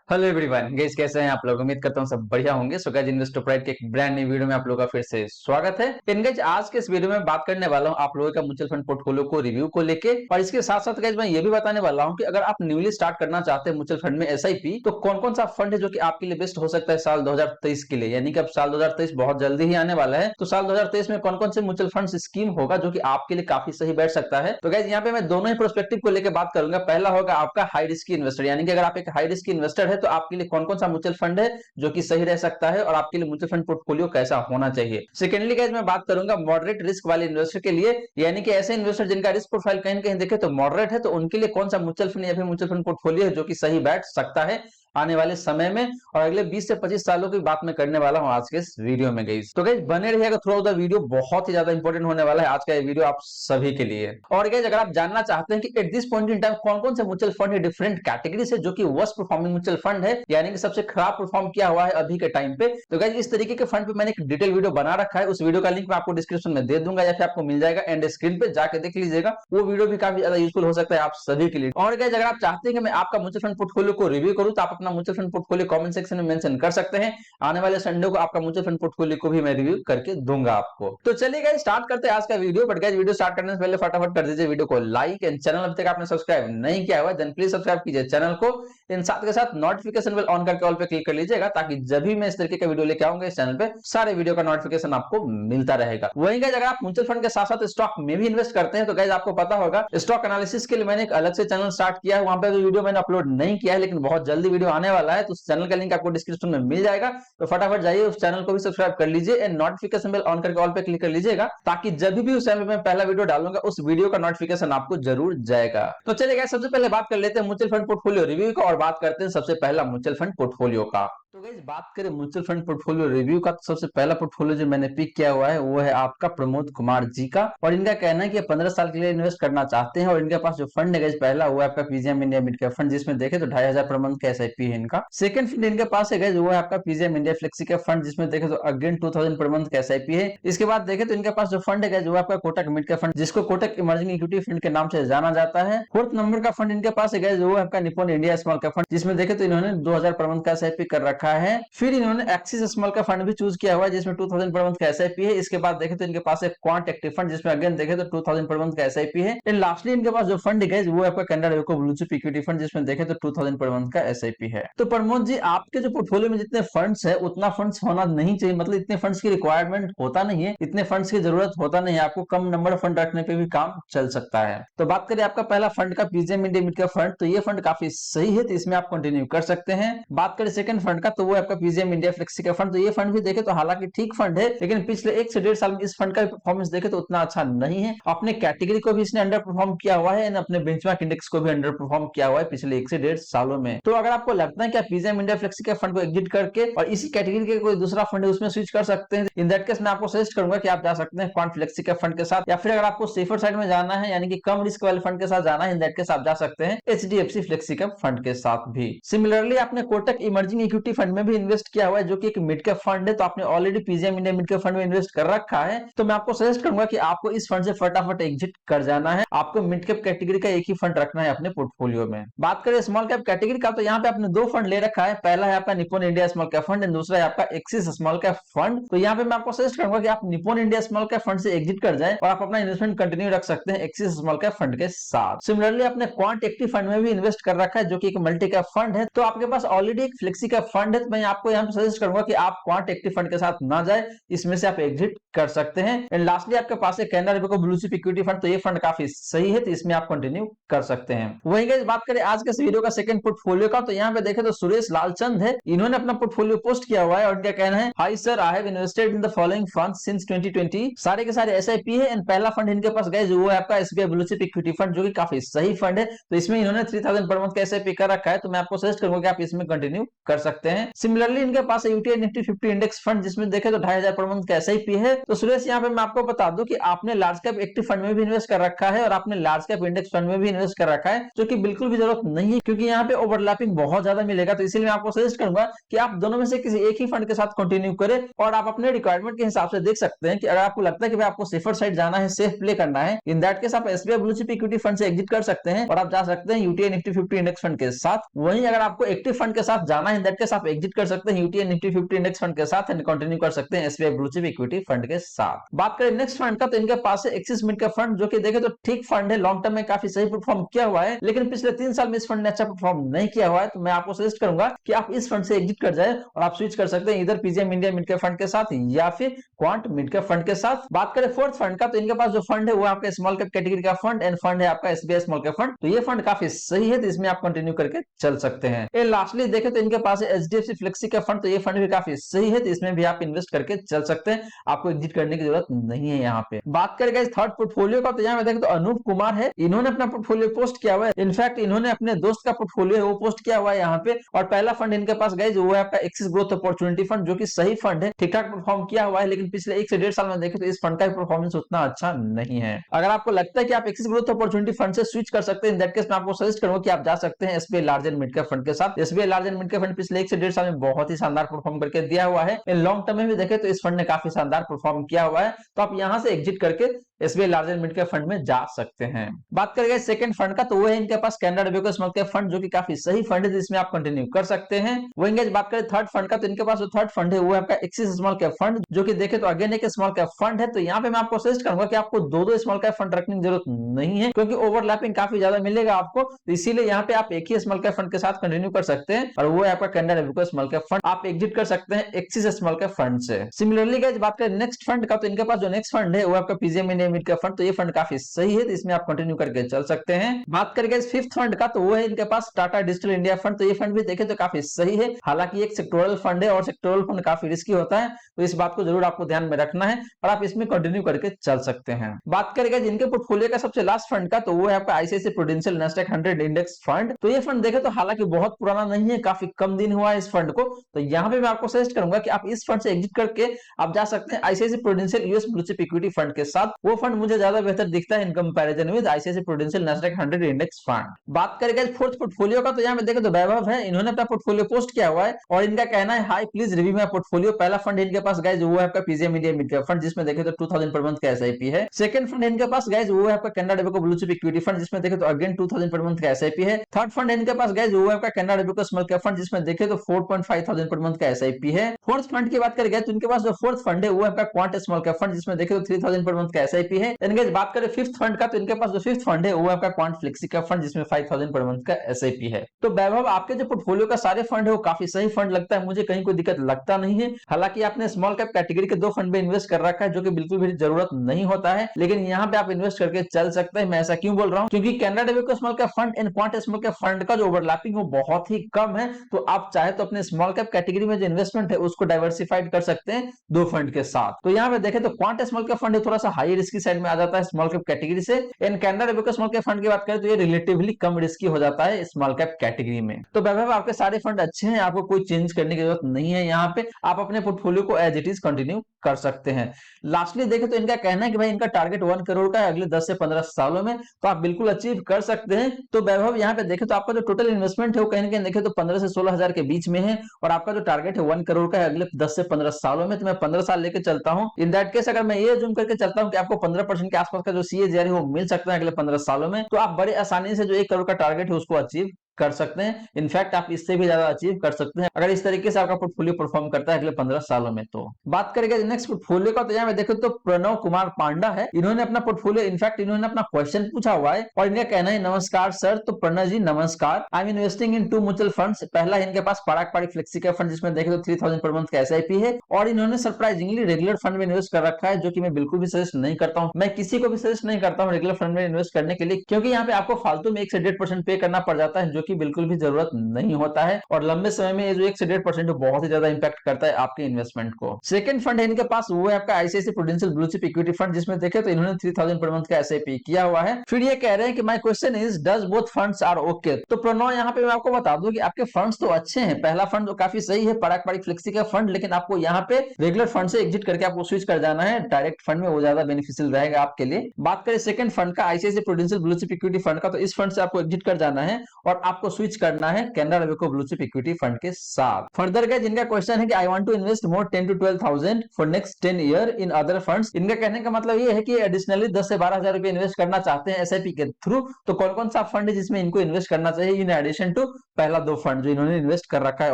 Hello everyone guys, कैसे हैं आप लोग। उम्मीद करता हूं सब बढ़िया होंगे। सो गाइस, इन्वेस्टर प्राइड के एक ब्रांड न्यू वीडियो में आप लोगों का फिर से स्वागत है। गाइस, आज के इस वीडियो में बात करने वाला हूं आप लोगों का म्यूचुअल फंड पोर्टफोलियो को रिव्यू को लेके, और इसके साथ साथ गाइस मैं ये भी बताने वाला हूं कि अगर आप न्यूली स्टार्ट करना चाहते हैं म्यूचुअल फंड में एसआईपी, तो कौन कौन सा फंड है जो कि आपके लिए बेस्ट हो सकता है साल 2023 के लिए। यानी कि अब साल 2023 बहुत जल्दी ही आने वाला है, तो साल 2023 में कौन कौन से म्यूचुअल फंड स्कीम होगा जो कि आपके लिए काफी सही बैठ सकता है। तो गाइस, यहाँ पे मैं दोनों ही प्रोस्पेक्टिव को लेकर बात करूंगा। पहला होगा आपका हाई रिस्क इन्वेस्टर, यानी कि अगर आप एक हाई रिस्क इन्वेस्टर है तो आपके लिए कौन कौन सा म्यूचुअल फंड है जो कि सही रह सकता है और आपके लिए म्यूचुअल फंड पोर्टफोलियो कैसा होना चाहिए। सेकेंडली गाइस, मैं बात करूंगा मॉडरेट रिस्क वाले इन्वेस्टर के लिए, यानी कि ऐसे इन्वेस्टर जिनका रिस्क प्रोफाइल कहीं कहीं देखे तो मॉडरेट है, तो उनके लिए कौन सा म्यूचुअल फंड या फिर म्यूचुअल फंड पोर्टफोलियो है जो कि सही बैठ सकता है आने वाले समय में और अगले 20 से 25 सालों की बात मैं करने वाला हूं आज के इस वीडियो में गाइस। तो गाइस बने रहिएगा थ्रू आउट द वीडियो, बहुत ही ज्यादा इंपॉर्टेंट होने वाला है आज का ये वीडियो आप सभी के लिए। और गाइस, अगर आप जानना चाहते हैं कि at this point in time कौन कौन से म्यूचुअल फंड है डिफरेंट कैटेगरी से जो कि वर्स्ट परफॉर्मिंग म्यूचुअल फंड है, यानी कि सबसे खराब परफॉर्म किया हुआ है अभी के टाइम पे, तो गाइस इस तरीके के फंड पे मैंने एक डिटेल वीडियो बना रखा है। उस वीडियो का लिंक मैं आपको डिस्क्रिप्शन में दे दूंगा या फिर आपको मिल जाएगा एंड स्क्रीन पे जाके देख लीजिएगा। वो वीडियो भी काफी ज्यादा यूजफुल हो सकता है आप सभी के लिए। और गाइस, अगर आप चाहते हैं कि मैं आपका म्यूचुअल फंड पोर्टफोलियो को रिव्यू करूं तो आप अपना mutual fund portfolio comment section में मेंशन कर सकते हैं। आने वाले संडे को आपका म्यूचुअल फंड पोर्टफोलियो को भी मैं रिव्यू करके दूंगा आपको। तो चलिए गाइस स्टार्ट करते हैं आज का video. But guys, video start करने से पहले फटाफट कर दीजिए वीडियो को लाइक, एंड चैनल अभी तक आपने सब्सक्राइब नहीं किया हुआ देन प्लीज सब्सक्राइब कीजिए चैनल को। इन साथ के साथ नोटिफिकेशन बेल ऑन करके ऑल पे क्लिक कर लीजिएगा ताकि जब भी मैं इस तरीके का वीडियो लेके आऊंगा इस चैनल पे सारे वीडियो का नोटिफिकेशन आपको मिलता रहेगा। वहीं गाइस, अगर आप म्यूचुअल फंड के साथ साथ स्टॉक में भी इन्वेस्ट करते हैं तो गाइस आपको पता होगा स्टॉक एनालिसिस के लिए मैंने एक अलग से चैनल स्टार्ट किया है। वहां पे वीडियो मैंने अपलोड नहीं किया है लेकिन बहुत जल्दी वीडियो आने वाला है, तो उस चैनल का लिंक आपको डिस्क्रिप्शन में मिल जाएगा। तो फटाफट जाइए उस चैनल को भी सब्सक्राइब कर लीजिए एंड नोटिफिकेशन बेल ऑन करके ऑल पे क्लिक कर लीजिएगा ताकि जब भी उस चैनल में पहला वीडियो डालूंगा उस वीडियो का नोटिफिकेशन आपको जरूर जाएगा। तो चलिए गाइस, सबसे पहले बात कर लेते हैं म्यूचुअल फंड पोर्टफोलियो रिव्यू का और बात करते हैं सबसे पहला म्यूचुअल फंड पोर्टफोलियो का। तो गाइस, बात करें म्यूचुअल फंड पोर्टफोलियो रिव्यू का, तो सबसे पहला पोर्टफोलियो जो मैंने पिक किया हुआ है वो है आपका प्रमोद कुमार जी का। और इनका कहना है कि 15 साल के लिए इन्वेस्ट करना चाहते हैं और इनके पास जो फंड है गाइस पहला वो है आपका PGM India mid cap fund, जिसमें देखे तो 2500 पर मंथ का एसआईपी है इनका। सेकंड फंड इनके पास है गाइस वो है आपका PGM India flexi cap fund, जिसमें देखे तो अगेन 2000 पर मंथ का एसआईपी है। इसके बाद देखे तो इनके पास जो फंड है गाइस वो आपका कोटक मिड कैप फंड, जिसको कोटक इमर्जिंग इक्विटी फंड के नाम से जाना जाता है। फोर्थ नंबर का फंड इनके पास है गाइस वो है आपका Nippon India small cap fund, जिसमें देखे तो इन्होंने 2000 पर मंथ का एसआईपी कर रखा है। फिर इन्होंने एक्सिस स्मॉल का फंड भी चूज किया हुआ है जिसमें 2000 पर मंथ का एसआईपी है। इसके बाद देखे तो इनके पास एक क्वांट एक्टिव फंड जिसमें अगेन देखे तो 2000 पर मंथ का एसआईपी है। एंड लास्टली इनके पास जो फंड है वो आपका कैनरा रेको ब्लू चिप इक्विटी फंड, जिसमें देखे तो 2000 पर मंथ का एसआईपी है। तो प्रमोद जी, आपके जो पोर्टफोलियो में जितने फंड्स है उतना फंड्स होना नहीं चाहिए, मतलब इतने फंड्स की रिक्वायरमेंट होता नहीं है, इतने फंड्स की जरूरत होता नहीं है, आपको कम नंबर फंड रखने पे भी काम चल सकता है। तो बात करें आपका पहला फंड का पीजीएम इंडिया मिड का फंड, तो ये फंड काफी सही है, तो इसमें आप कंटिन्यू कर सकते हैं। बात करें सेकंड फंड का, तो वो आपका पीजीएम इंडिया फ्लेक्सी का फंड, तो ये फंड भी देखे तो हालांकि ठीक फंड है लेकिन पिछले 1 से 1.5 साल में इस फंड का परफॉर्मेंस देखे तो उतना अच्छा नहीं है। अपने कैटेगरी को भी इसने अंडर परफॉर्म किया हुआ है, अपने बेंचमार्क इंडेक्स को भी अंडर परफॉर्म किया हुआ है पिछले 1 से 1.5 सालों में। तो अगर आपको लगता है कि आप पीजीएम इंडिया फ्लेक्सी के फंड को एग्जिट करके और इसी कैटेगरी के कोई दूसरा फंड है उसमें स्विच कर सकते हैं, इन दैट केस मैं आपको सजेस्ट करूंगा कि आप जा सकते हैं क्वांट फ्लेक्सी के फंड के साथ, या फिर अगर आपको सेफर साइड में जाना है यानी कि कम रिस्क वाले फंड के साथ जाना है, इन दैट केस आप जा सकते हैं एचडीएफसी फ्लेक्सी के फंड के साथ भी। सिमिलरली आपने कोटक इमर्जिंग इक्विटी फंड में भी इन्वेस्ट किया हुआ है जो कि एक मिड कैप फंड है, तो आपने already PGM India mid cap fund में इन्वेस्ट कर रखा है, तो मैं आपको सजेस्ट करूंगा कि आपको इस फंड से फटाफट एग्जिट कर जाना है। आपको मिड कैप कैटेगरी का एक ही फंड रखना है अपने पोर्टफोलियो में। बात करें स्मॉल कैप कैटेगरी का, तो यहाँ पे आपने 2 फंड ले रखा है, पहला है आपका Nippon India small cap fund and दूसरा है आपका एक्सिस स्मॉल कैप फंड। तो यहाँ पे मैं आपको सजेस्ट करूंगा कि आप Nippon India small cap fund से एग्जिट कर जाए और आप अपना इन्वेस्टमेंट कंटिन्यू रख सकते हैं एक्सिस स्मॉल कैप फंड के साथ। सिमिलरली आपने क्वांट एक्टिव फंड में भी इन्वेस्ट कर रखा है जो कि एक मल्टी कैप फंड है, तो आपके पास ऑलरेडी एक फ्लेक्सी कैप फंड है, तो मैं आपको यहाँ पे सजेस्ट करूंगा कि आप क्वांट एक्टिव फंड के साथ ना जाए, इसमें से आप एग्जिट कर सकते हैं। एंड लास्टली आपके पास है कैनरा रेको ब्लू चिप इक्विटी फंड, तो ये फंड काफी सही है, तो इसमें आप कंटिन्यू कर सकते हैं। वहीं गाइस बात करें आज के इस वीडियो का सेकंड पोर्टफोलियो का, तो यहाँ पे देखे तो सुरेश लालचंद है, इन्होंने अपना पोर्टफोलियो पोस्ट किया हुआ है और इनका कहना है hi sir, I have invested in the following funds since 2020, सारे के सारे एसआईपी है। एंड पहला फंड इनके पास गाइस वो है आपका SBI blue chip equity fund जो कि काफी सही फंड है, तो इसमें इन्होंने 3000 पर मंथ का एसआईपी कर रखा है, तो मैं आपको सजेस्ट करूंगा कि आप इसमें कंटिन्यू कर सकते हैं। सिमिलरली इनके पास यूटीआई निफ्टी 50 इंडेक्स फंड जिसमें देखे तो 2500 पर मंथ का एसआईपी है। तो सुरेश यहाँ पे मैं आपको बता दूं कि आपने लार्ज कैप एक्टिव फंड में भी इन्वेस्ट कर रखा है और आपने लार्ज कैप इंडेक्स फंड में भी इन्वेस्ट कर रखा है, जो कि बिल्कुल भी जरूरत नहीं है, क्योंकि यहाँ पे ओवरलैपिंग बहुत ज्यादा मिलेगा। तो इसीलिए मैं आपको सजेस्ट करूंगा कि आप दोनों में से किसी एक ही फंड के साथ कंटिन्यू करें और आप अपने रिक्वायरमेंट के हिसाब से देख सकते हैं कि अगर आपको लगता है कि भाई आपको सेफर साइड जाना है, सेफ प्ले करना है, इन दैट केस आप SBI blue chip equity fund से एग्जिट कर सकते हैं और आप जा सकते हैं यूटीआई निफ्टी 50 इंडेक्स फंड के साथ। वहीं अगर आपको एक्टिव फंड के साथ जाना है, इन दैट केस आप एग्जिट कर सकते हैं यूटीआई निफ्टी 50 इंडेक्स फंड के साथ एंड कंटिन्यू कर सकते हैं SBI blue chip equity fund के साथ। बात करें नेक्स्ट फंड का, तो इनके पास है एक्सिस मिड का फंड, जो कि देखे तो ठीक फंड है, लॉन्ग टर्म में काफी सही परफॉर्म किया हुआ है, लेकिन पिछले 3 साल में इस फंड ने अच्छा परफॉर्म नहीं किया हुआ है। तो मैं आपको सजेस्ट करूंगा कि आप इस फंड से एग्जिट कर जाए और आप स्विच कर सकते हैं इधर PGM India mid cap fund के साथ या फिर क्वांट मिड कैप फंड के साथ। बात करें फोर्थ फंड का, तो इनके पास जो फंड है वो आपका स्मॉल कैप कैटेगरी का फंड एंड फंड है आपका एसबीआई स्मॉल कैप फंड। तो ये फंड काफी सही है, तो इसमें आप कंटिन्यू करके चल सकते हैं। ये लास्टली देखें तो इनके पास है एचडीएफसी फ्लेक्सी का फंड, तो ये फंड भी काफी सही है, तो इसमें भी आप इन्वेस्ट करके चल सकते हैं, आपको एग्जिट करने की जरूरत नहीं है। यहाँ पे बात करें गाइस थर्ड पोर्टफोलियो का, तो यहाँ पे देखें तो अनूप कुमार है, इन्होंने अपना पोर्टफोलियो पोस्ट किया हुआ है। इनफैक्ट इन्होंने अपने दोस्त का पोर्टफोलियो है वो पोस्ट किया हुआ है यहाँ पे। और पहला फंड इनके पास गाइस वो है आपका एक्सिस ग्रोथ अपॉर्चुनिटी फंड, जो कि सही फंड है, ठीक ठाक परफॉर्म किया हुआ है, लेकिन पिछले 1 से 1.5 साल में देखें तो इस फंड का परफॉर्मेंस उतना अच्छा नहीं है। अगर आपको लगता है कि आप एक्सिस ग्रोथ अपॉर्चुनिटी फंड से स्विच कर सकते हैं, इन दैट केस मैं आपको सजेस्ट करूंगा कि आप जा सकते हैं SBI large and mid cap fund के साथ। SBI large and mid cap fund पिछले 1 से 1.5 साल में बहुत ही शानदार परफॉर्म करके दिया हुआ है। इन लॉन्ग टर्म में भी देखें तो इस फंड ने काफी शानदार परफॉर्म किया हुआ है, तो आप यहां से एग्जिट करके SBI large and mid cap fund में जा सकते हैं। बात करेंगे सेकंड फंड का, तो वो है इनके पास कैनरा डेब्यू का स्मॉल कैप फंड, जो कि काफी सही फंड है, जिसमें आप कंटिन्यू कर सकते हैं। वहीं बात करें थर्ड फंड का, तो इनके पास जो थर्ड फंड है वो है आपका एक्सिस स्मॉल कैप फंड, जो कि देखे तो अगेन एक स्मॉल कैप फंड है। तो यहाँ पे मैं आपको सजेस्ट करूंगा कि आपको दो स्मॉल कैप फंड रखने की जरूरत नहीं है, क्योंकि ओवरलैपिंग काफी ज्यादा मिलेगा आपको। तो इसीलिए यहाँ पे आप एक ही स्मॉल कैप फंड के साथ कंटिन्यू कर सकते हैं, और वो है आपका कैनरा डेब्यू का स्मॉल कैप फंड, आप एग्जिट कर सकते हैं एक्सिस स्मॉल कैप फंड से। सिमिलरली गाइस बात करें नेक्स्ट फंड का, तो इनके पास जो नेक्स्ट फंड है वो आपका PGM India mid cap fund, तो ये फंड काफी सही है, तो इसमें आप कंटिन्यू करके चल सकते हैं। बात करेंगे इस फिफ्थ फंड का, तो वो है इनके पास टाटा डिजिटल इंडिया फंड, तो ये फंड भी देखें तो काफी सही है। हालांकि एक सेक्टोरल फंड है और सेक्टोरल फंड काफी रिस्की होता है, तो इस बात को जरूर आपको ध्यान में रखना है और आप इसमें कंटिन्यू करके चल सकते हैं। बात करेंगे जिनके पोर्टफोलियो का सबसे लास्ट फंड का, तो वो है आपका ICICI prudential Nasdaq 100 index fund. तो ये फंड देखे तो हालांकि बहुत पुराना नहीं है, काफी कम दिन हुआ है इस फंड को। तो यहाँ पे मैं आपको सजेस्ट करूंगा कि आप इस फंड से एग्जिट करके आप जा सकते हैं ICICI prudential US blue chip equity fund के साथ। वो फंड मुझे ज्यादा बेहतर दिखता है in comparison with ICICI prudential Nasdaq 100 index fund. बात करेंगे फोर्थ पोर्टफोलियो का, तो यहाँ पे देखे तो वैभव है, इन्होंने अपना पोर्टफोलियो पोस्ट किया हुआ है और इनका कहना है hi please review my portfolio. पहला फंड इनके पास गाइस वो है आपका PGM India mid cap fund, जिसमें देखे तो 2000 पर मंथ का एसआईपी है। सेकंड फंड इनके पास गाइस वो है आपका कैनरा डेब्यू का ब्लू चिप इक्विटी फंड, जिसमें देखे तो अगेन 2000 पर मंथ का एसआईपी है। थर्ड फंड इनके पास गाइस वो है आपका कैनरा डेब्यू का स्मॉल कैप फंड, जिसमें देखे तो 4,500 पर मंथ का एसआईपी है। फोर्थ फंड की बात करें तो इनके पास जो फोर्थ फंड है वो है आपका क्वांट स्मॉल कैप फंड, जिसमें देखे तो 3000 पर मंथ का एसआईपी है। इनके बात करें फिफ्थ फंड का, तो इनके पास जो फिफ्थ फंड है वो है आपका क्वांट फ्लेक्सी कैप फंड, जिसमें 5000 पर मंथ का एसआईपी है। तो वैभव आपके जो पोर्टफोलियो का सारे फंड है वो काफी सही फंड लगता है, मुझे कहीं कोई दिक्कत लगता नहीं है। हालांकि आपने स्मॉल कैप कैटेगरी के 2 फंड में इन्वेस्ट कर रखा है, जो कि बिल्कुल भी जरूरत नहीं होता है, लेकिन यहाँ पे आप इन्वेस्ट करके चल सकते हैं। मैं ऐसा क्यों बोल रहा हूँ, क्योंकि कैनरा डेब्यू का small cap fund and quant small cap fund का जो ओवरलैपिंग वो बहुत ही कम है। तो आप चाहे तो अपने स्मॉल कैप कैटेगरी में जो इन्वेस्टमेंट है उसको डाइवर्सिफाइड कर सकते हैं 2 फंड के साथ। तो यहाँ पे देखें तो क्वांट स्मॉल कैप फंड थोड़ा सा हाई रिस्की साइड में आ जाता है स्मॉल कैप कैटेगरी से। एंड कैनरा डेब्यू का स्मॉल कैप फंड की बात करें तो ये रिलेटिवली कम रिस्की हो जाता है स्मॉल कैप कैटेगरी में। तो वैभव आपके सारे फंड अच्छे हैं, आपको कोई चेंज करने की जरूरत नहीं है। यहाँ पे आप अपने पोर्टफोलियो को एज इट इज कंटिन्यू कर सकते हैं। लास्टली देखें तो इनका कहना है कि भाई इनका टारगेट 1 करोड़ का है अगले 10 से 15 सालों में, तो आप बिल्कुल अचीव कर सकते हैं। तो वैभव यहाँ पे देखें तो आपका जो टोटल इन्वेस्टमेंट है वो कहीं ना कहीं देखें तो 15 से 16 हजार के बीच में है, और आपका जो टारगेट है 1 करोड़ का है अगले 10 से 15 सालों में। तो मैं 15 साल लेके चलता हूँ। इन दैट केस अगर मैं ये जूम करके चलता हूँ कि आपको 15% के आसपास का जो सीएजीआर है वो मिल सकता है अगले 15 सालों में, तो आप बड़े आसानी से जो 1 करोड़ का टारगेट है उसको अचीव कर सकते हैं। इनफैक्ट आप इससे भी ज्यादा अचीव कर सकते हैं अगर इस तरीके से आपका पोर्टफोलियो परफॉर्म करता है अगले 15 सालों में। तो बात करेंगे नेक्स्ट पोर्टफोलियो का, तो यहाँ में देखो तो प्रणव कुमार पांडा है, इन्होंने अपना पोर्टफोलियो इनफैक्ट इन्होंने अपना क्वेश्चन पूछा हुआ है और इनका कहना है नमस्कार सर। तो प्रणव जी नमस्कार, I am investing in 2 mutual funds. पहला इनके पास पराग पाड़ी फ्लेक्सी का फंड, जिसमें देखे तो 3000 पर मंथ का एसआईपी है, और इन्होंने सरप्राइजिंगली रेगुलर फंड में इन्वेस्ट कर रखा है, जो कि मैं बिल्कुल भी सजेस्ट नहीं करता हूँ। मैं किसी को भी सजेस्ट नहीं करता हूँ रेगुलर फंड में इन्वेस्ट करने के लिए, क्योंकि यहाँ पे आपको फालतू में 1 से 1.5% पे करना पड़ जाता है, जो कि बिल्कुल भी जरूरत नहीं होता है और लंबे समय में ये जो 1 से 1.5% बहुत ही ज्यादा इंपैक्ट करता है आपके इन्वेस्टमेंट को। सेकंड फंड है इनके पास, वो है आपका ICICI prudential blue chip equity fund, जिसमें देखे तो इन्होंने 3000 पर मंथ का एसआईपी किया हुआ है। फिर ये कह रहे हैं कि my question is does both funds are okay. तो प्रणव यहाँ पे मैं आपको बता दूं कि आपके फंड्स तो अच्छे हैं, पहला फंड तो काफी सही है पराग पारिक फ्लेक्सी का फंड, लेकिन आपको यहाँ पे रेगुलर फंड से एग्जिट करके आपको स्विच कर जाना है डायरेक्ट फंड में, वो ज्यादा बेनिफिशियल रहेगा आपके लिए। बात करें सेकंड फंड का ICICI prudential blue chip equity fund का, तो इस फंड से आपको एग्जिट कर जाना है और आपको स्विच करना है Canara Robeco blue chip equity fund के साथ। फर्दर का जिनका क्वेश्चन है कि I want to invest more 10 to 12,000 for next 10 year in other funds, इनका कहने का मतलब ये है कि एडिशनली 10 से 12,000 रुपए इन्वेस्ट करना चाहते हैं एसआईपी के थ्रू। तो कौन कौन सा फंड है जिसमें इनको इन्वेस्ट करना चाहिए इन एडिशन टू पहला 2 फंड जो इन्होंने इन्वेस्ट कर रखा है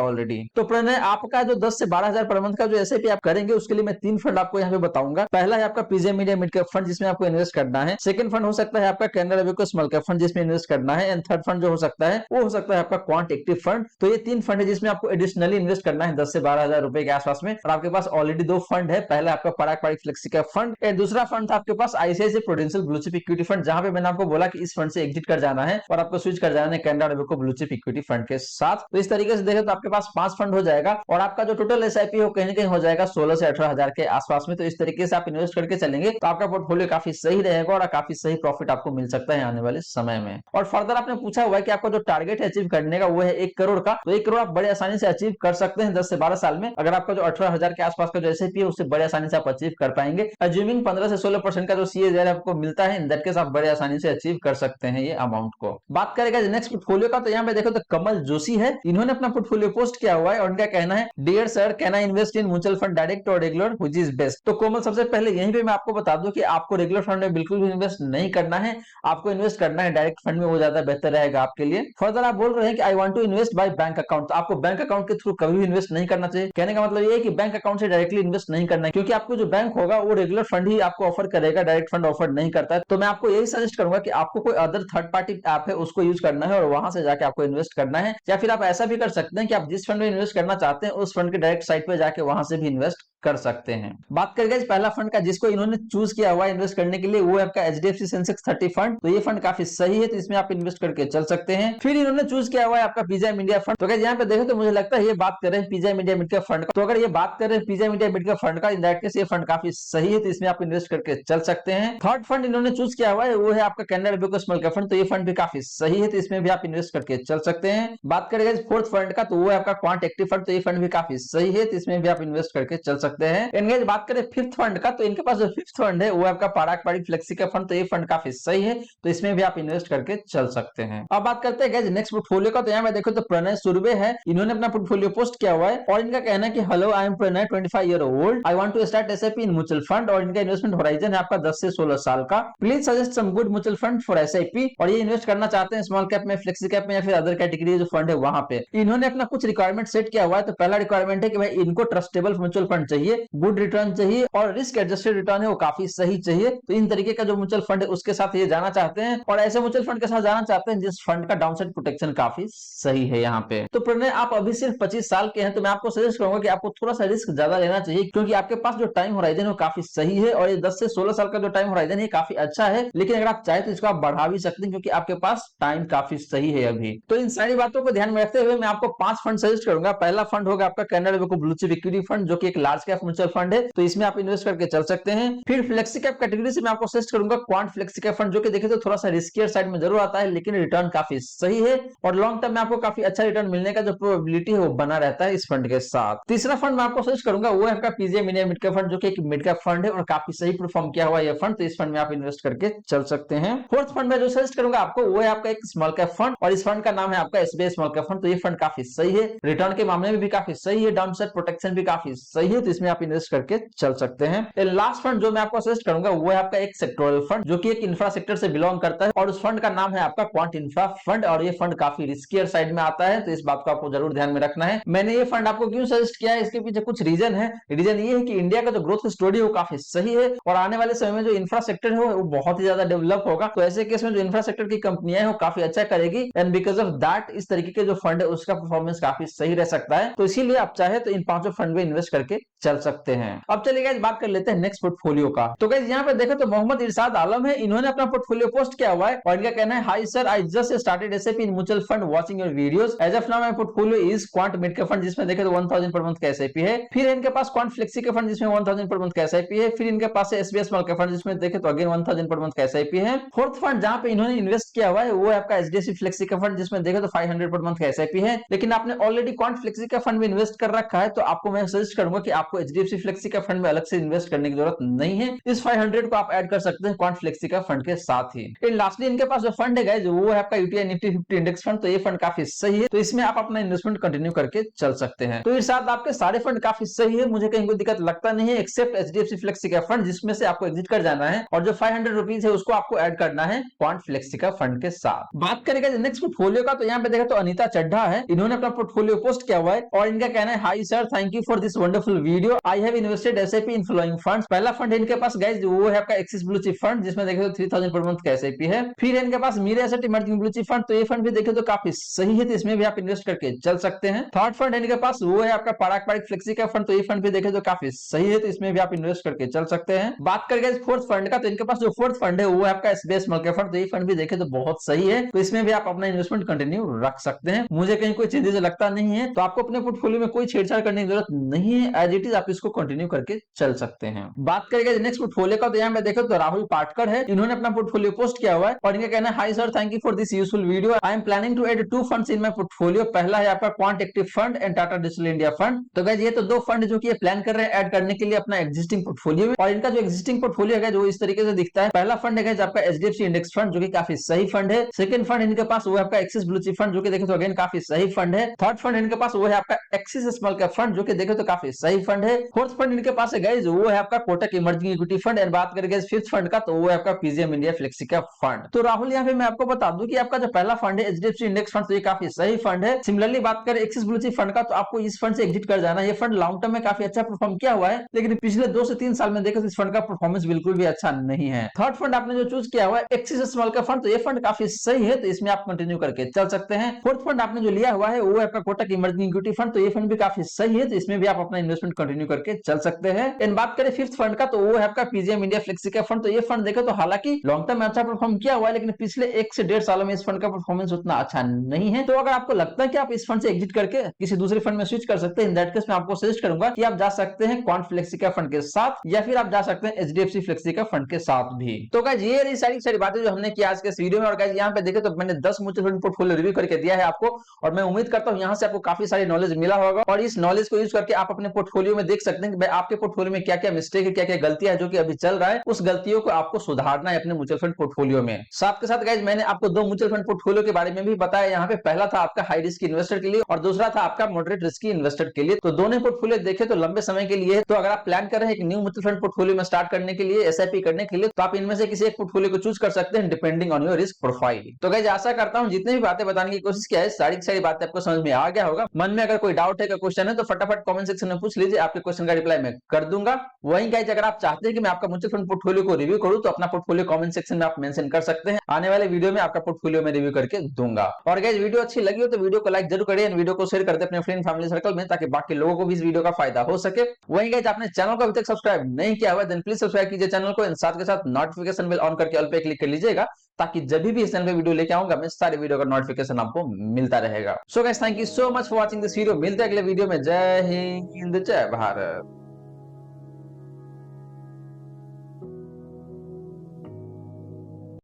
ऑलरेडी। तो प्रणय आपका जो 10 से 12,000 पर मंथ का जो एसआईपी आप करेंगे उसके लिए मैं 3 फंड आपको यहाँ पे बताऊंगा। पहला है आपका पीजे मीडिया मिड कैप फंड जिसमें आपको इन्वेस्ट करना है। सेकंड फंड हो सकता है आपका Canara Robeco small cap fund जिसमें इन्वेस्ट करना है। एंड थर्ड फंड जो हो सकता है वो हो सकता है आपका क्वांट एक्टिव फंड। तो ये 3 फंड है जिसमें आपको एडिशनली इन्वेस्ट करना है 10 से 12,000 रुपए के आसपास में। और आपके पास ऑलरेडी 2 फंड है, पहला आपका Parag Parikh flexi cap fund and दूसरा फंड था आपके पास ICICI prudential blue chip equity fund, जहां पे मैंने आपको बोला कि इस फंड से एग्जिट कर जाना है और आपको स्विच कर जाना है Canara Robeco blue chip equity fund के साथ। तो इस तरीके से देखें तो आपके पास 5 फंड हो जाएगा और आपका जो टोटल एसआईपी हो कहीं ना कहीं हो जाएगा 16 से 18,000 के आसपास में। तो इस तरीके से आप इन्वेस्ट करके चलेंगे तो आपका पोर्टफोलियो काफी सही रहेगा और काफी सही प्रॉफिट आपको मिल सकता है आने वाले समय में। और फर्दर आपने पूछा हुआ है कि आपका जो टारगेट है अचीव करने का वो है 1 करोड़ का, तो 1 करोड़ आप बड़े आसानी से अचीव कर सकते हैं 10 से 12 साल में। अगर आपका जो 18,000 के आसपास का जो एसआईपी है उससे बड़े आसानी से आप अचीव कर पाएंगे। अज्यूमिंग 15 से 16% का जो सीएजीआर आपको मिलता है, इन दैट केस आप बड़े आसानी से अचीव कर सकते हैं ये अमाउंट को। बात करेगा नेक्स्ट पोर्टफोलियो का, तो यहाँ पे देखो तो कमल जोशी है, इन्होंने अपना पोर्टफोलियो पोस्ट किया हुआ है और उनका कहना है dear sir can I invest in mutual fund direct और रेगुलर व्हिच इज बेस्ट। तो कोमल सबसे पहले यहीं पे मैं आपको बता दूं कि आपको रेगुलर फंड में बिल्कुल भी इन्वेस्ट नहीं करना है, आपको इन्वेस्ट करना है डायरेक्ट फंड में, वो ज्यादा बेहतर रहेगा आपके लिए। फर्दर आप बोल रहे हैं कि I want to invest by bank account, तो आपको बैंक अकाउंट के थ्रू कभी भी इन्वेस्ट नहीं करना चाहिए। कहने का मतलब ये है कि बैंक अकाउंट से डायरेक्टली इन्वेस्ट नहीं करना है, क्योंकि आपको जो बैंक होगा वो रेगुलर फंड ही आपको ऑफर करेगा, डायरेक्ट फंड ऑफर नहीं करता है। तो मैं आपको यही सजेस्ट करूंगा कि आपको कोई अदर थर्ड पार्टी ऐप है उसको यूज करना है और वहां से जाके आपको इन्वेस्ट करना है। या फिर आप ऐसा भी कर सकते हैं कि आप जिस फंड में इन्वेस्ट करना चाहते हैं उस फंड के डायरेक्ट साइट पे जाके वहां से भी इन्वेस्ट कर सकते हैं। बात करेंगे पहला फंड का जिसको इन्होंने चूज किया हुआ है इन्वेस्ट करने के लिए, वो है आपका एचडीएफसी सेंसेक्स 30 फंड। तो ये फंड काफी सही है, तो इसमें आप इन्वेस्ट करके चल सकते हैं। फिर इन्होंने चूज किया हुआ है आपका पीजीआई इंडिया फंड। तो अगर यहाँ पे देखो तो मुझे लगता है ये बात कर रहे हैं PGI India mid cap fund का। तो अगर ये बात कर रहे हैं PGI India mid cap fund का, इन दैट केस ये फंड काफी सही है, तो इसमें आप इन्वेस्ट करके चल सकते हैं। थर्ड फंड इन्होंने चूज किया हुआ है वो है आपका Canara Robeco small cap fund. तो ये फंड भी काफी सही है, तो इसमें भी आप इन्वेस्ट करके चल सकते हैं। बात करेंगे फोर्थ फंड का, तो वो है आपका क्वांट एक्टिव फंड। तो ये फंड भी काफी सही है, तो इसमें भी आप इन्वेस्ट करके चल सकते हैं। बात करें फिफ्थ फंड का, तो इनके पास जो फिफ्थ फंड है वो आपका पराग पारिक फ्लेक्सी का फंड। तो ये फंड काफी सही है, तो इसमें भी आप इन्वेस्ट करके चल सकते हैं। अब बात करते हैं नेक्स्ट पोर्टफोलियो का, तो यहाँ पे देखो तो प्रणय सुरभे है, इन्होंने अपना पोर्टफोलियो पोस्ट किया हुआ है और इनका कहना है कि hello I am Pranay 25 year old, I want to start SIP in mutual fund. और इनका इन्वेस्टमेंट होराइजन है आपका 10 से 16 साल का। Please suggest some good mutual fund for SIP. और ये इन्वेस्ट करना चाहते हैं स्मॉल कैप में, फ्लेक्सी कैप में या फिर अदर कैटेगरी जो फंड है वहां पे। इन्होंने अपना कुछ रिक्वायरमेंट सेट किया हुआ है। तो पहला रिक्वायरमेंट है कि भाई इनको ट्रस्टेबल म्यूचुअल फंड चाहिए, गुड रिटर्न चाहिए और रिस्क एडजस्टेड रिटर्न है वो काफी सही चाहिए। तो इन तरीके का जो म्यूचुअल फंड है उसके साथ ये जाना चाहते हैं और ऐसे म्यूचुअल फंड के साथ जाना चाहते हैं जिस फंड का डाउनसाइड प्रोटेक्शन काफी सही है यहाँ पे। तो प्रणय आप अभी सिर्फ 25 साल के हैं, तो मैं आपको सजेस्ट करूंगा कि आपको थोड़ा सा रिस्क ज्यादा लेना चाहिए, क्योंकि आपके पास जो टाइम होराइजन है वो काफी सही है और ये 10 से 16 साल का जो टाइम होराइजन है काफी अच्छा है। लेकिन अगर आप चाहे तो इसको आप बढ़ा भी सकते हैं, क्योंकि आपके पास टाइम काफी सही है अभी। तो इन सारी बातों को ध्यान में रखते हुए मैं आपको 5 फंड सजेस्ट करूंगा। पहला फंड होगा आपका Canara Robeco blue chip equity fund, जो कि एक लार्ज कैप म्यूचुअल फंड है, तो इसमें आप इन्वेस्ट करके चल सकते हैं। फिर फ्लेक्सी कैप कैटेगरी से मैं आपको सजेस्ट करूंगा क्वांट फ्लेक्सी कैप फंड, जो कि देखे तो थोड़ा सा रिस्कियर साइड में जरूर आता है, लेकिन रिटर्न काफी सही है और लॉन्ग टर्म में आपको काफी अच्छा रिटर्न मिलने का जो प्रोबेबिलिटी है वो बना रहता है इस फंड के साथ। तीसरा फंड मैं आपको सजेस्ट करूंगा वो है आपका PGI India mid cap fund, जो कि एक मिड कैप फंड है और काफी सही परफॉर्म किया हुआ यह फंड, तो इस फंड में आप इन्वेस्ट करके चल सकते हैं। फोर्थ फंड में जो सजेस्ट करूंगा आपको वो है आपका एक स्मॉल कैप फंड और इस फंड का नाम है आपका एसबीआई स्मॉल कैप फंड। तो ये फंड काफी सही है, रिटर्न के मामले में भी काफी सही है, डाउनसाइड प्रोटेक्शन भी काफी सही है, तो इसमें आप इन्वेस्ट करके चल सकते हैं। लास्ट फंड जो मैं आपको सजेस्ट करूंगा वो है आपका एक सेक्टोरल फंड, जो कि एक इंफ्रा सेक्टर से बिलोंग करता है और उस फंड का नाम है आपका क्वांट इंफ्रा फंड और ये फंड काफी रिस्कियर साइड में आता है, तो इस बात को आपको जरूर ध्यान में रखना है। मैंने ये फंड आपको क्यों सजेस्ट किया है, इसके पीछे कुछ रीजन है। रीजन ये है कि इंडिया का जो ग्रोथ स्टोरी है वो काफी सही है और आने वाले समय में जो इंफ्रा सेक्टर है वो बहुत ही ज्यादा डेवलप होगा। तो ऐसे केस में जो इंफ्रा सेक्टर की कंपनियां है वो काफी अच्छा करेगी एंड बिकॉज ऑफ दैट इस तरीके के जो फंड है उसका परफॉर्मेंस काफी सही रह सकता है। तो इसीलिए आप चाहे तो इन 5 फंड में इन्वेस्ट करके चल सकते हैं। अब चलिए गाइस बात कर लेते हैं नेक्स्ट पोर्टफोलियो का। तो गाइस यहाँ पे देखो तो मोहम्मद इरशाद आलम है, इन्होंने अपना पोर्टफोलियो पोस्ट किया हुआ है और इनका कहना है, hi sir, I just started SIP in mutual fund, watching your videos, as of now my portfolio is quant mid का फंड जिसमें देखे तो 1000 पर मंथ का एसआईपी है, फिर इनके पास क्वांट फ्लेक्सी का फंड जिसमें 1000 पर मंथ का एसआईपी है, फिर इनके पास एसबीएस स्मॉल का फंड जिसमें देखे तो अगेन 1000 पर मंथ का एसआईपी है, फोर्थ फंड जहां पे इन्होंने इन्वेस्ट किया हुआ है वो है आपका एचडीएफसी फ्लेक्सी का फंड जिसमें देखे तो 500 पर मंथ का एसआईपी है। लेकिन आपने ऑलरेडी क्वांट फ्लेक्सी का फंड में इन्वेस्ट कर रखा है तो आपको मैं सजेस्ट करूंगा कि आपको एचडीएफसी फ्लेक्सी का फंड में अलग से इन्वेस्ट करने की जरूरत नहीं है, इस 500 को आप ऐड कर सकते हैं क्वांट फ्लेक्सी का फंड के साथ ही। एंड लास्टली इनके पास जो फंड है गाइस वो है आपका यूटीआई निफ्टी 50 इंडेक्स फंड, तो ये फंड काफी सही है, तो इसमें आप अपना इन्वेस्टमेंट कंटिन्यू करके चल सकते हैं। तो इस साथ आपके सारे फंड काफी सही है, मुझे कहीं कोई दिक्कत लगता नहीं है एक्सेप्ट एचडीएफसी फ्लेक्सी का फंड जिसमें से आपको एग्जिट कर जाना है और जो 500 रुपीज है उसको आपको ऐड करना है क्वांट फ्लेक्सी का फंड के साथ। बात करेंगे नेक्स्ट पोर्टफोलियो का, तो यहाँ पे देखा तो अनीता चड्ढा है, इन्होंने अपना पोर्टफोलियो पोस्ट किया हुआ है और इनका कहना है, hi sir, thank you for this wonderful video, I have invested SIP in following funds. पहला फंड इनके पास गाइस वो है आपका एक्सिस ब्लू चिप फंड जिसमें देखे तो 3000 पर मंथ का एसआईपी है, फिर इनके पास Mirae asset emerging blue chip fund, तो ये फंड भी देखे तो काफी सही है, तो इसमें भी आप इन्वेस्ट करके चल सकते हैं। थर्ड फंड इनके पास वो है आपका पराग पारिक फ्लेक्सी का फंड, तो ये फंड भी देखे तो काफी सही है, तो इसमें भी आप इन्वेस्ट करके चल सकते हैं। बात करेंगे फोर्थ फंड का, तो इनके पास जो फोर्थ फंड है वो है आपका एसबीएस स्मॉल कैप फंड, तो ये फंड भी देखे तो बहुत सही है, तो इसमें भी आप अपना इन्वेस्टमेंट कंटिन्यू रख सकते हैं, मुझे कहीं कोई चेंजेस लगता नहीं है, तो आपको अपने पोर्टफोलियो में कोई छेड़छाड़ करने की जरूरत नहीं है, एज इट इज आप इसको कंटिन्यू करके चल सकते हैं। बात करेंगे नेक्स्ट पोर्टफोलियो का, तो यहाँ पे देखो तो राहुल पाटकर है, इन्होंने अपना पोर्टफोलियो पोस्ट किया हुआ है और इनका कहना है, hi sir, thank you for this useful video, I am planning to add 2 funds in my portfolio, पहला है आपका quant active fund and Tata digital India fund. तो गाइस ये तो 2 फंड जो कि ये प्लान कर रहे हैं ऐड करने के लिए अपना एग्जिस्टिंग पोर्टफोलियो में, और इनका जो एग्जिस्टिंग पोर्टफोलियो है वो इस तरीके से दिखता है। पहला फंड है गाइस आपका एचडीएफसी इंडेक्स फंड जो कि काफी सही फंड है, सेकंड फंड इनके पास वो है आपका एक्सिस ब्लू चिप फंड जो कि देखे तो अगेन काफी सही फंड है, थर्ड फंड इनके पास वो है आपका एक्सिस स्मॉल कैप फंड जो कि देखे तो काफी सही फंड है, फोर्थ फंड इनके पास है गाइस वो है आपका Kotak emerging equity fund, and बात करेंगे फिफ्थ फंड का तो वो है आपका पीजीएम इंडिया फ्लेक्सी का फंड। तो राहुल यहाँ पे मैं आपको बता दूं कि आपका जो पहला फंड है एचडीएफसी इंडेक्स फंड, तो ये काफी सही फंड है। सिमिलरली बात करें एक्सिस ब्लू चिप फंड का, तो आपको इस फंड से एग्जिट कर जाना है, ये फंड लॉन्ग टर्म में काफी अच्छा परफॉर्म किया हुआ है, लेकिन पिछले 2 से 3 साल में देखे तो इस फंड का परफॉर्मेंस बिल्कुल भी अच्छा नहीं है। थर्ड फंड आपने जो चूज किया हुआ है एक्सिस स्मॉल का फंड, तो ये फंड काफी सही है, तो इसमें आप कंटिन्यू करके चल सकते हैं। फोर्थ फंड आपने जो लिया हुआ है वो है आपका कोटक इमर्जिंग इक्विटी फंड, तो ये फंड भी काफी सही है, तो इसमें भी आप अपना इन्वेस्टमेंट कंटिन्यू करके चल सकते हैं। एंड बात करें फिफ्थ फंड का, तो वो है आपका पीजीएम इंडिया फ्लेक्सी का फंड, तो ये फंड देखे तो हालांकि लॉन्ग टर्म में अच्छा परफॉर्म किया हुआ है, लेकिन पिछले 1 से 1.5 सालों में इस फंड का परफॉर्मेंस उतना अच्छा नहीं है। तो अगर आपको लगता है कि आप इस फंड से एग्जिट करके किसी दूसरे फंड में स्विच कर सकते हैं, इन दैट केस मैं आपको सजेस्ट करूंगा कि आप जा सकते हैं क्वांट फ्लेक्सी का फंड के साथ, या फिर आप जा सकते हैं एचडीएफसी फ्लेक्सी का फंड के साथ भी। तो गाइस ये रही सारी बातें जो हमने की आज के इस वीडियो में, और गाइस यहाँ पे देखे तो मैंने 10 म्यूचुअल फंड पोर्टफोलियो रिव्यू करके दिया है आपको, और मैं उम्मीद करता हूँ यहाँ से आपको काफी सारी नॉलेज मिला होगा, और इस नॉलेज को यूज करके आप अपने पोर्टफोलियो में देख सकते हैं कि भाई आपके पोर्टफोलियो में क्या क्या मिस्टेक है, क्या क्या गलतियां जो कि अभी चल रहा है, उस गलतियों को आपको सुधारना है अपने म्यूचुअल फंड पोर्टफोलियो में। साथ के साथ गाइस मैंने आपको 2 म्यूचुअल फंड पोर्टफोलियो के बारे में भी बताया यहाँ पे, पहला था आपका हाई रिस्क इन्वेस्टर के लिए और दूसरा था आपका मॉडरेट रिस्की इन्वेस्टर के लिए। तो दोनों पोर्टफोलियो देखे तो लंबे समय के लिए, तो अगर आप प्लान कर रहे हैं एक न्यू म्यूचुअल फंड पोर्टफोलियो में स्टार्ट करने के लिए, एसआईपी करने के लिए, तो आप इनमें से किसी एक पोर्टफोलियो को चूज कर सकते हैं depending on your risk profile. तो गाइस आशा करता हूँ जितनी भी बातें बताने की कोशिश किया है सारी बातें आपको समझ में आ गया होगा। मन में अगर कोई डाउट है, कोई क्वेश्चन है, तो फटाफट कमेंट सेक्शन में पूछ लीजिए, आपके क्वेश्चन का रिप्लाई मैं कर दूंगा। वहीं गाइस अगर आप चाहते हैं कि मैं आपका म्यूचुअल फंड पोर्टफोलियो को रिव्यू करूं, तो अपना पोर्टफोलियो कमेंट सेक्शन में आप मेंशन कर सकते हैं, आने वाले वीडियो में आपका पोर्टफोलियो में रिव्यू करके दूंगा। और गाइस वीडियो अच्छी लगी हो तो वीडियो को लाइक जरूर करिए, वीडियो को शेयर कर दे अपने फ्रेंड फैमिली सर्कल में, ताकि बाकी लोगों को भी इस वीडियो का फायदा हो सके। वहीं गाइस आपने चैनल को अभी तक सब्सक्राइब नहीं किया हुआ, देन प्लीज सब्सक्राइब कीजिए चैनल को, साथ के साथ नोटिफिकेशन बेल ऑन करके ऑल पे क्लिक कर लीजिएगा, ताकि जब भी इस चैनल पे वीडियो लेके आऊंगा मैं सारे वीडियो का नोटिफिकेशन आपको मिलता रहेगा। So guys thank you so much for watching this video, मिलते हैं अगले वीडियो में। जय हिंद, जय भारत।